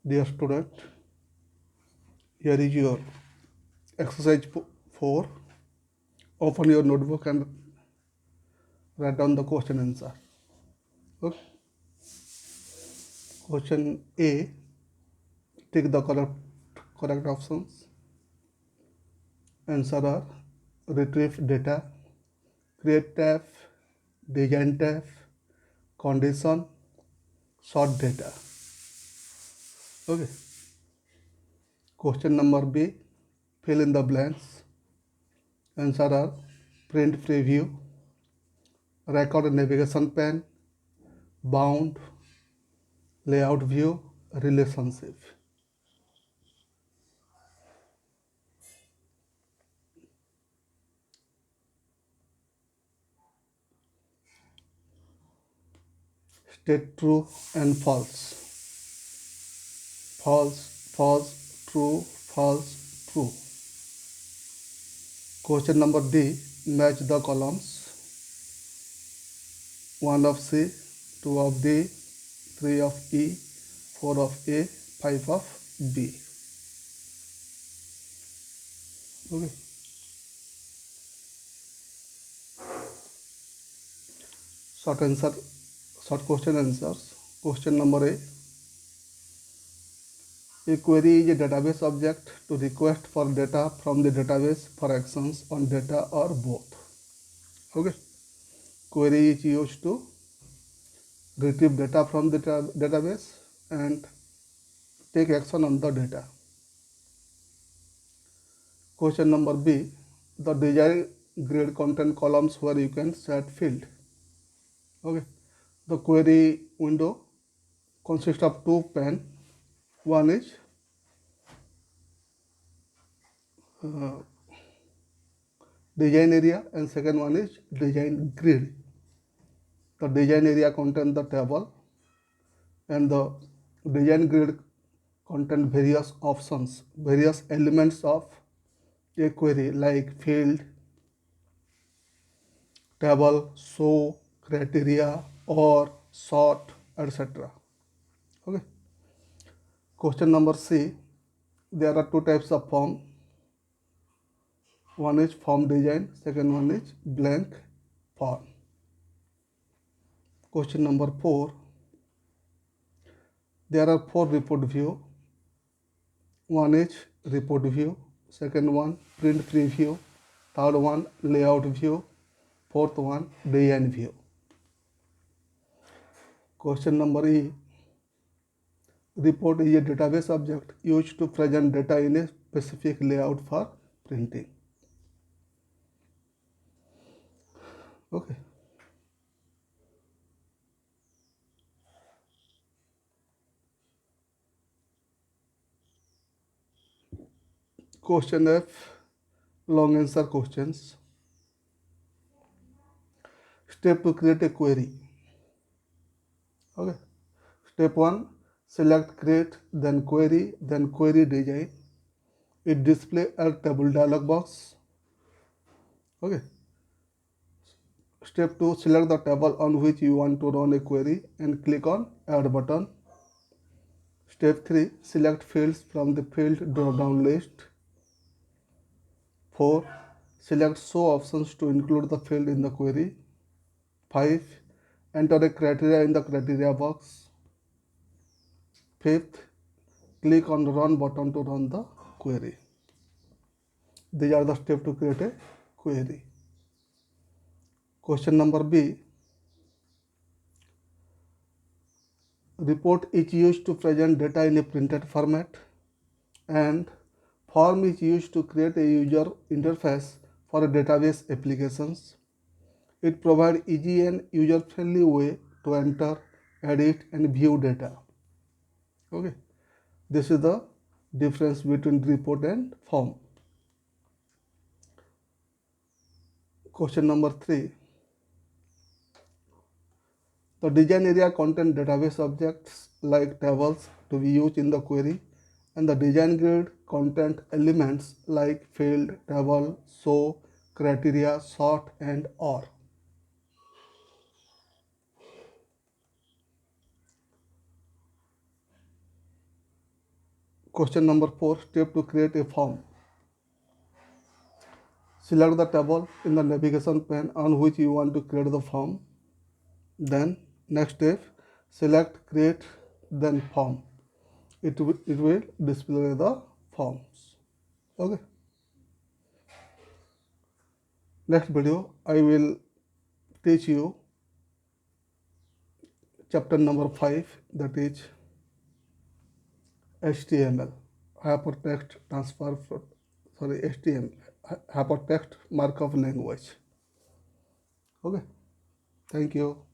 Dear student, here is your exercise 4. Open your notebook and write down the question answer. Okay. Question A, take the correct options. Answer are retrieve data, create tab, design tab, condition, sort data. Okay. Question number B, fill in the blanks. Answer are print preview, record navigation pane, bound, layout view, relationship. State true and false. False, false, true, false, true. Question number D, match the columns. 1 of C, 2 of D, 3 of E, 4 of A, 5 of B. Okay. Short question answers. Question number A. A query is a database object to request for data from the database for actions on data or both. Okay. Query is used to retrieve data from the database and take action on the data. Question number B, the design grid content columns where you can set field. Okay, the query window consists of two panes. One is design area and second one is design grid. The design area contains the table and the design grid contain various options, various elements of a query like field, table, show, criteria, or sort, etc. Okay. Question number C. There are two types of form. One is form design, second one is blank form. Question number 4. There are 4 report view. One is report view, second one print preview, third one layout view, fourth one design view. Question number E. Report is a database object used to present data in a specific layout for printing. Okay. Question F, long answer questions. Step to create a query. Okay. Step 1, select create, then query design. It display a table dialog box. Okay. Step 2, select the table on which you want to run a query and click on add button. Step 3, select fields from the field drop down list. 4, select show options to include the field in the query. 5, enter a criteria in the criteria box. 5th, click on the run button to run the query. These are the steps to create a query. Question number B. Report is used to present data in a printed format, and form is used to create a user interface for database applications. It provides easy and user-friendly way to enter, edit, and view data. Okay, this is the difference between report and form. Question number 3. The design area contains database objects like tables to be used in the query, and the design grid contains elements like field, table, show, criteria, sort, and or. Question number 4, step to create a form. Select the table in the navigation pane on which you want to create the form. Then next step, select create then form. It will display the forms. Okay. Next video I will teach you chapter number 5, that is HTML, hypertext transfer HTML, hypertext markup language. Okay, thank you.